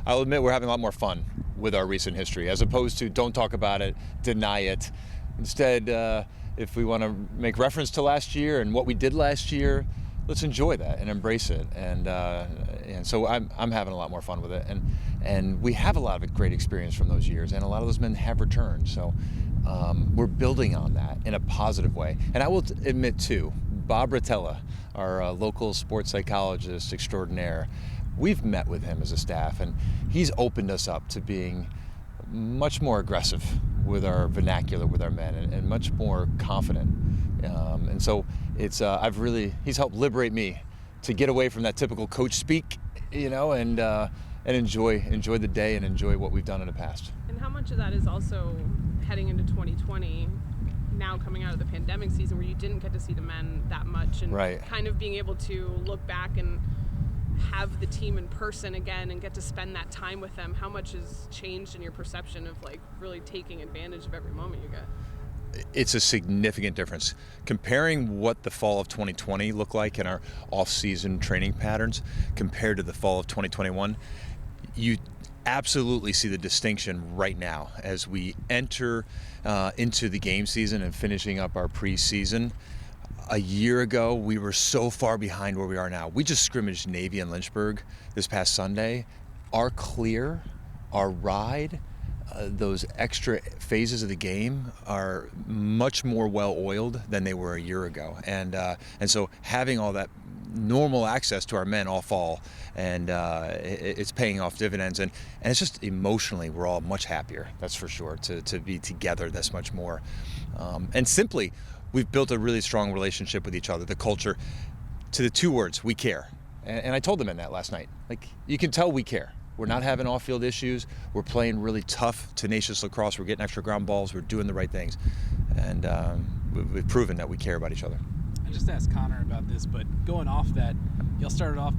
I'll admit we're having a lot more fun with our recent history, as opposed to don't talk about it, deny it. Instead, if we want to make reference to last year and what we did last year, let's enjoy that and embrace it. And so I'm having a lot more fun with it. And we have a lot of great experience from those years, and a lot of those men have returned. So we're building on that in a positive way. And I will admit too, Bob Rotella, our local sports psychologist extraordinaire, we've met with him as a staff, and he's opened us up to being much more aggressive with our vernacular with our men, and much more confident. And so it's he's helped liberate me to get away from that typical coach speak, and enjoy the day and enjoy what we've done in the past. And how much of that is also heading into 2020, now coming out of the pandemic season where you didn't get to see the men that much, and kind of being able to look back and have the team in person again and get to spend that time with them? How much has changed in your perception of really taking advantage of every moment you get? It's a significant difference. Comparing what the fall of 2020 looked like in our off-season training patterns compared to the fall of 2021, you absolutely see the distinction right now as we enter into the game season and finishing up our preseason. A year ago, we were so far behind where we are now. We just scrimmaged Navy and Lynchburg this past Sunday. Our clear, our ride, those extra phases of the game are much more well-oiled than they were a year ago. And so having all that normal access to our men all fall, and it's paying off dividends. And it's just emotionally, we're all much happier, that's for sure, to be together this much more. And simply, we've built a really strong relationship with each other, the culture, to the two words, we care. And I told them in that last night. You can tell we care. We're not having off-field issues. We're playing really tough, tenacious lacrosse. We're getting extra ground balls. We're doing the right things. And we've proven that we care about each other. I just asked Connor about this, but going off that, y'all started off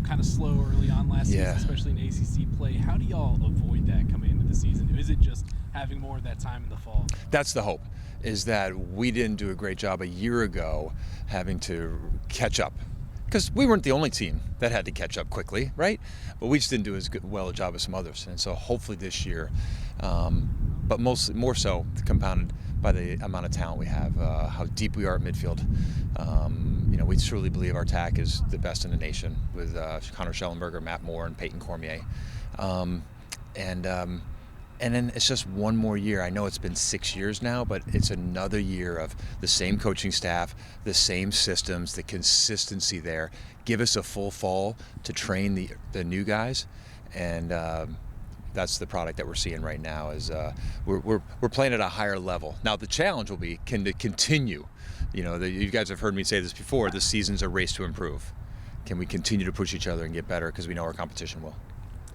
kind of slow early on last season, especially in ACC play. How do y'all avoid that coming into the season? Is it just having more of that time in the fall? That's the hope, is that we didn't do a great job a year ago having to catch up. Because we weren't the only team that had to catch up quickly, right? But we just didn't do as well a job as some others. And so hopefully this year, but more so compounded by the amount of talent we have, how deep we are at midfield. We truly believe our attack is the best in the nation with Connor Schellenberger, Matt Moore, and Peyton Cormier. And then it's just one more year. I know it's been 6 years now, but it's another year of the same coaching staff, the same systems, the consistency there. Give us a full fall to train the new guys, and that's the product that we're seeing right now. Is we're playing at a higher level. Now the challenge will be, can it continue? You guys have heard me say this before. This season's a race to improve. Can we continue to push each other and get better? Because we know our competition will.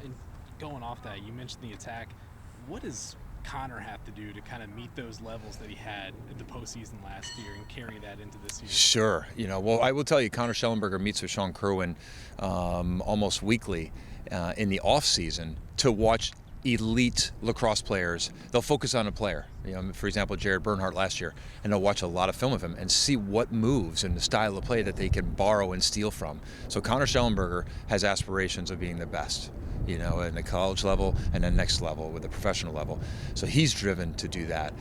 And going off that, you mentioned the attack. What does Connor have to do to kind of meet those levels that he had in the postseason last year and carry that into this season? Sure. Well, I will tell you, Connor Schellenberger meets with Sean Kerwin almost weekly in the off season to watch elite lacrosse players. They'll focus on a player. For example, Jared Bernhardt last year, and they'll watch a lot of film of him and see what moves and the style of play that they can borrow and steal from. So Connor Schellenberger has aspirations of being the best, in the college level and then next level with the professional level. So he's driven to do that.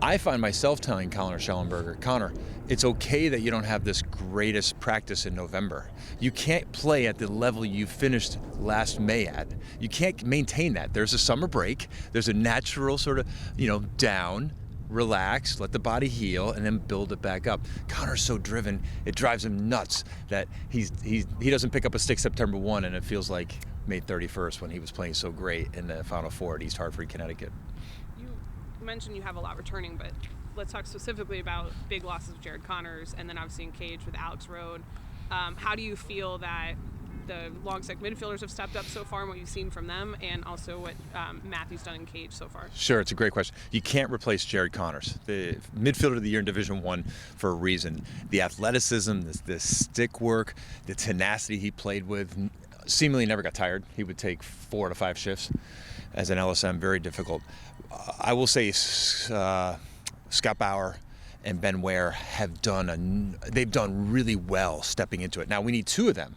I find myself telling Connor Schellenberger, Connor, it's okay that you don't have this greatest practice in November. You can't play at the level you finished last May at. You can't maintain that. There's a summer break. There's a natural sort of, down, relax, let the body heal, and then build it back up. Connor's so driven, it drives him nuts that he doesn't pick up a stick September 1 and it feels like May 31st when he was playing so great in the Final Four at East Hartford, Connecticut. You mentioned you have a lot returning, but let's talk specifically about big losses of Jared Connors, and then obviously in cage with Alex Rode. How do you feel that the long stick midfielders have stepped up so far and what you've seen from them, and also what Matthew's done in cage so far? Sure, it's a great question. You can't replace Jared Connors, the midfielder of the year in Division I, for a reason. The athleticism, the stick work, the tenacity he played with, seemingly never got tired. He would take 4 to 5 shifts as an LSM, very difficult. I will say Scott Bauer and Ben Ware have done really well stepping into it. Now we need 2 of them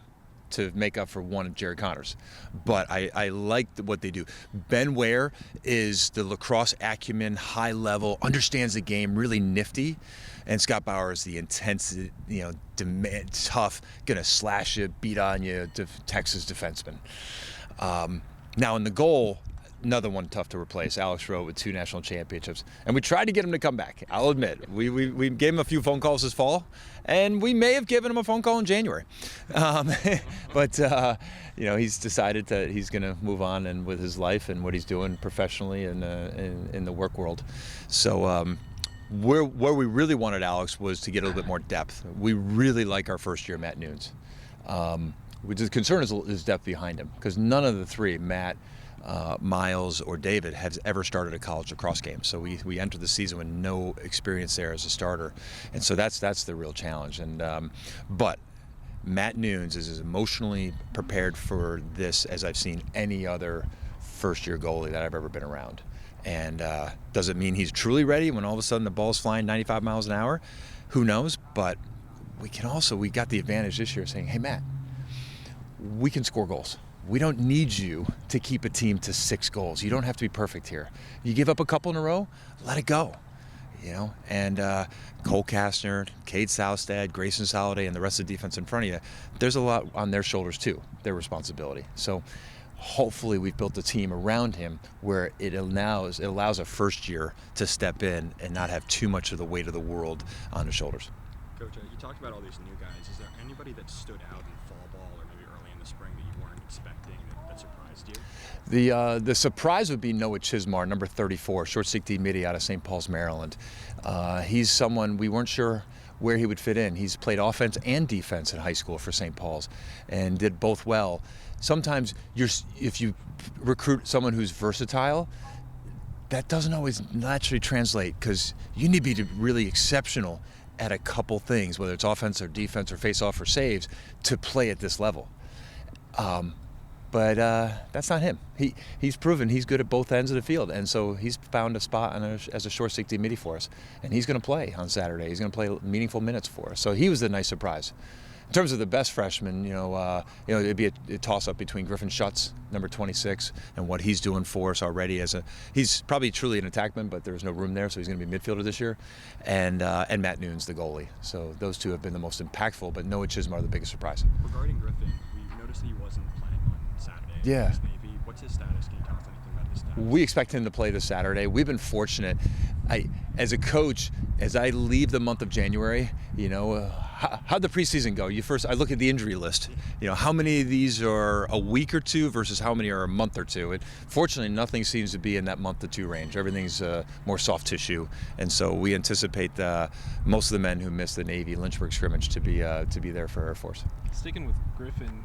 to make up for one of Jared Connor's. But I like what they do. Ben Ware is the lacrosse acumen, high level, understands the game, really nifty. And Scott Bauer is the intense, demand, tough, gonna slash you, beat on you, Texas defenseman. Now in the goal, another one tough to replace, Alex Rowe with 2 national championships. And we tried to get him to come back, I'll admit. We gave him a few phone calls this fall, and we may have given him a phone call in January. But he's decided that he's going to move on and with his life and what he's doing professionally and in the work world. So where we really wanted Alex was to get a little bit more depth. We really like our first year Matt Nunes. The concern is depth behind him, because none of the 3, Matt, Miles or David, has ever started a college lacrosse game. So we entered the season with no experience there as a starter, and so that's the real challenge. And but Matt Nunes is as emotionally prepared for this as I've seen any other first-year goalie that I've ever been around. And does it mean he's truly ready when all of a sudden the ball's flying 95 miles an hour? Who knows? But we got the advantage this year saying, hey, Matt, we can score goals. We don't need you to keep a team to 6 goals. You don't have to be perfect here. You give up a couple in a row, let it go. And Cole Kastner, Cade Soustad, Grayson Soliday, and the rest of the defense in front of you, there's a lot on their shoulders too, their responsibility. So hopefully we've built a team around him where it allows a first year to step in and not have too much of the weight of the world on his shoulders. Coach, you talked about all these new guys. Is there anybody that stood out in fall ball or maybe early in the spring that you weren't expecting that surprised you? The surprise would be Noah Chismar, number 34, short stick D midi out of St. Paul's, Maryland. He's someone we weren't sure where he would fit in. He's played offense and defense in high school for St. Paul's and did both well. Sometimes if you recruit someone who's versatile, that doesn't always naturally translate, because you need to be really exceptional at a couple things, whether it's offense or defense or face-off or saves, to play at this level. But that's not him. He's proven he's good at both ends of the field, and so he's found a spot as a short stick D midi for us, and he's going to play on Saturday. He's going to play meaningful minutes for us. So he was the nice surprise. In terms of the best freshman, it'd be a toss-up between Griffin Schutz, number 26, and what he's doing for us already. He's probably truly an attackman, but there's no room there, so he's going to be midfielder this year. And Matt Nunes, the goalie. So those 2 have been the most impactful, but Noah Chismar the biggest surprise. Regarding Griffin, we noticed that he wasn't playing on Saturday. Yeah. Navy. What's his status? Can you tell us anything about his status? We expect him to play this Saturday. We've been fortunate. As a coach, as I leave the month of January, how'd the preseason go? I look at the injury list. How many of these are a week or 2 versus how many are a month or 2? And fortunately, nothing seems to be in that month to 2 range. Everything's more soft tissue, and so we anticipate most of the men who missed the Navy Lynchburg scrimmage to be there for Air Force. Sticking with Griffin,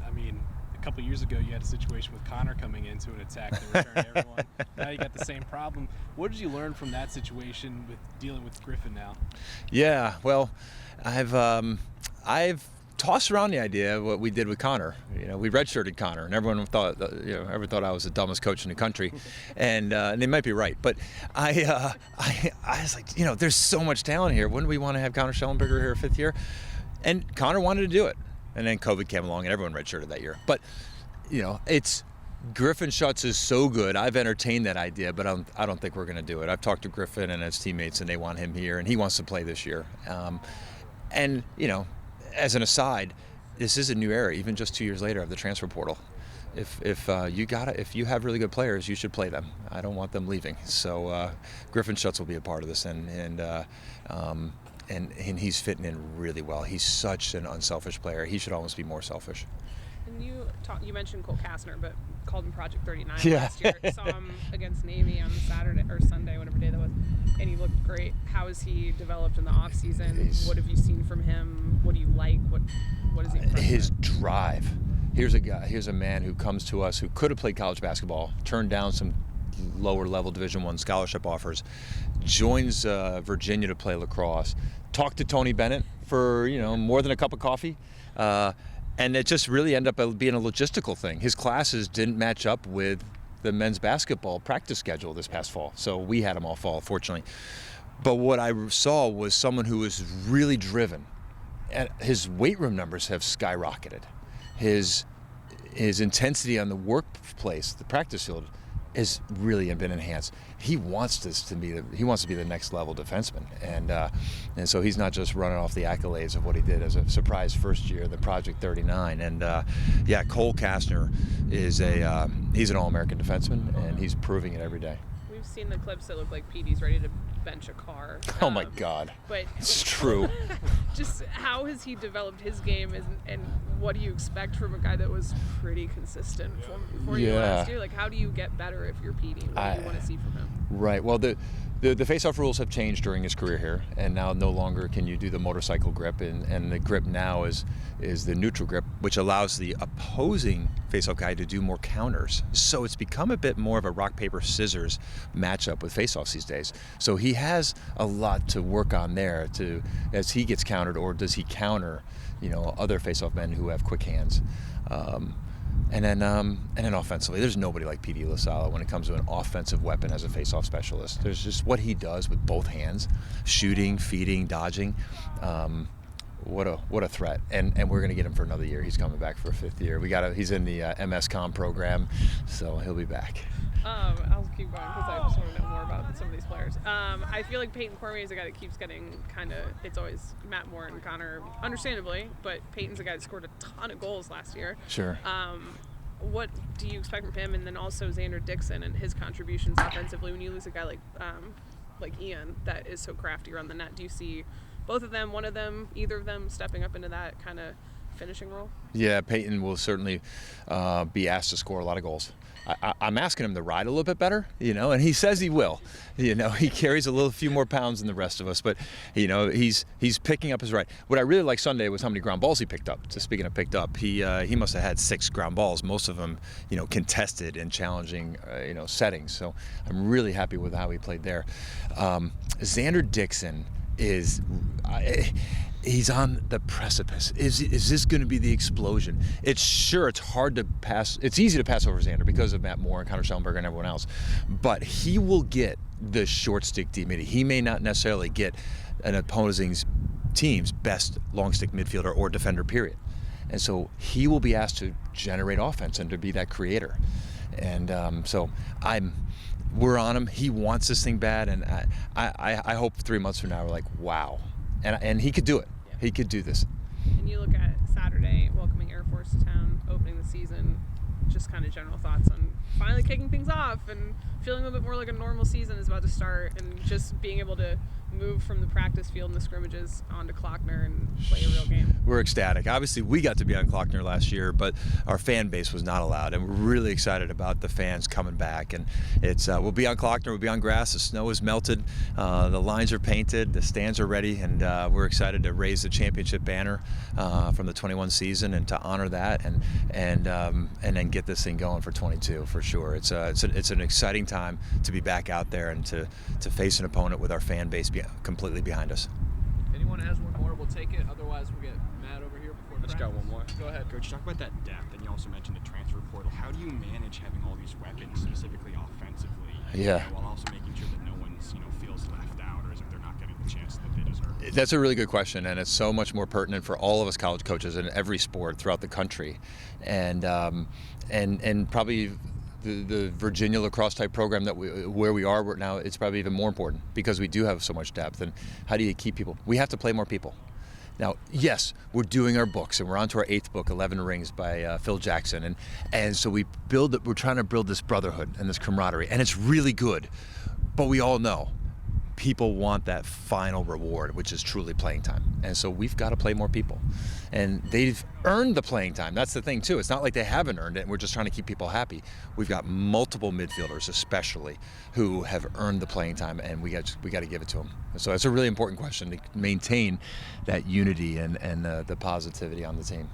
a couple years ago you had a situation with Connor coming into an attack that returned everyone. Now you got the same problem. What did you learn from that situation with dealing with Griffin now? Yeah, well, I've tossed around the idea of what we did with Connor. We redshirted Connor, and everyone thought I was the dumbest coach in the country, and they might be right. But I was like, there's so much talent here. Wouldn't we want to have Connor Schellenberger here 5th year? And Connor wanted to do it. And then COVID came along and everyone redshirted that year. But, it's Griffin Schutz is so good. I've entertained that idea, but I don't think we're going to do it. I've talked to Griffin and his teammates, and they want him here, and he wants to play this year. And, as an aside, this is a new era, even just 2 years later, of the transfer portal. If you have really good players, you should play them. I don't want them leaving. So Griffin Schutz will be a part of this, and he's fitting in really well. He's such an unselfish player. He should almost be more selfish. And you mentioned Cole Kastner, but called him Project 39 Yeah. last year. Saw him against Navy on Saturday or Sunday, whatever day that was, and he looked great. How has he developed in the off season? What have you seen from him? What do you like? What is he? His drive. Here's a man who comes to us who could have played college basketball, turned down some lower level Division I scholarship offers, joins Virginia to play lacrosse, talked to Tony Bennett for more than a cup of coffee, and it just really ended up being a logistical thing. His classes didn't match up with the men's basketball practice schedule this past fall, so we had him all fall, fortunately. But what I saw was someone who was really driven, and his weight room numbers have skyrocketed. His his intensity on the workplace, the practice field, has really been enhanced. He wants to be the next level defenseman, and so he's not just running off the accolades of what he did as a surprise first year, the Project 39. And Cole Kastner is he's an All-American defenseman, and he's proving it every day. We've seen the clips that look like Petey's ready to bench a car. Oh my God! But it's true. Just how has he developed his game, and what do you expect from a guy that was pretty consistent for you last year? Like, how do you get better if you're Petey? What do you want to see from him? Right. Well, the face-off rules have changed during his career here, and now no longer can you do the motorcycle grip, and the grip now is the neutral grip, which allows the opposing face-off guy to do more counters. So it's become a bit more of a rock, paper, scissors matchup with face-offs these days. So he has a lot to work on there as he gets countered, or does he counter, other face-off men who have quick hands. And then offensively, there's nobody like Petey LaSala when it comes to an offensive weapon as a face-off specialist. There's just what he does with both hands, shooting, feeding, dodging. What a threat! And we're going to get him for another year. He's coming back for a 5th year. He's in the MS-Com program, so he'll be back. I'll keep going because I just want to know more about some of these players. I feel like Peyton Cormier is a guy that keeps getting it's always Matt Moore and Connor, understandably, but Peyton's a guy that scored a ton of goals last year. Sure. What do you expect from him, and then also Xander Dixon and his contributions offensively when you lose a guy like Ian that is so crafty around the net? Do you see both of them, one of them, either of them stepping up into that kind of finishing role? Yeah, Peyton will certainly be asked to score a lot of goals. I'm asking him to ride a little bit better, and he says he will. He carries a few more pounds than the rest of us, but he's picking up his ride. What I really liked Sunday was how many ground balls he picked up. So speaking of picked up, he must have had 6 ground balls, most of them contested in challenging settings. So I'm really happy with how he played there. Xander Dixon is. He's on the precipice. Is this going to be the explosion? It's hard to pass. It's easy to pass over Xander because of Matt Moore and Connor Schellenberger and everyone else. But he will get the short stick D-mid. He may not necessarily get an opposing team's best long stick midfielder or defender, period. And so he will be asked to generate offense and to be that creator. And we're on him. He wants this thing bad, and I hope 3 months from now we're like, wow. And he could do it. He could do this. And you look at Saturday, welcoming Air Force to town, opening the season, just kind of general thoughts on finally kicking things off and feeling a little bit more like a normal season is about to start, and just being able to move from the practice field and the scrimmages onto Klockner and play a real game. We're ecstatic. Obviously, we got to be on Klockner last year, but our fan base was not allowed, and we're really excited about the fans coming back. And we'll be on Klockner, we'll be on grass. The snow is melted, the lines are painted, the stands are ready, and we're excited to raise the championship banner from the 21 season and to honor that, and then get this thing going for 22 for sure. It's an exciting time to be back out there and to face an opponent with our fan base completely behind us. If anyone has one more, we'll take it. Otherwise, we'll get Matt over here before I just got one more. Go ahead. Coach, talk about that depth, and you also mentioned the transfer portal. How do you manage having all these weapons, specifically offensively, while also making sure that no one's feels left out, or as if they're not getting the chance that they deserve? That's a really good question, and it's so much more pertinent for all of us college coaches in every sport throughout the country, and probably the Virginia lacrosse type program where we are now, it's probably even more important because we do have so much depth. And how do you keep people? We have to play more people. Now, yes, we're doing our books, and we're on to our 8th book, 11 Rings by Phil Jackson, and so we're trying to build this brotherhood and this camaraderie, and it's really good. But we all know people want that final reward, which is truly playing time. And so we've got to play more people. And they've earned the playing time. That's the thing, too. It's not like they haven't earned it, and we're just trying to keep people happy. We've got multiple midfielders, especially, who have earned the playing time, and we got to give it to them. So it's a really important question to maintain that unity and the positivity on the team.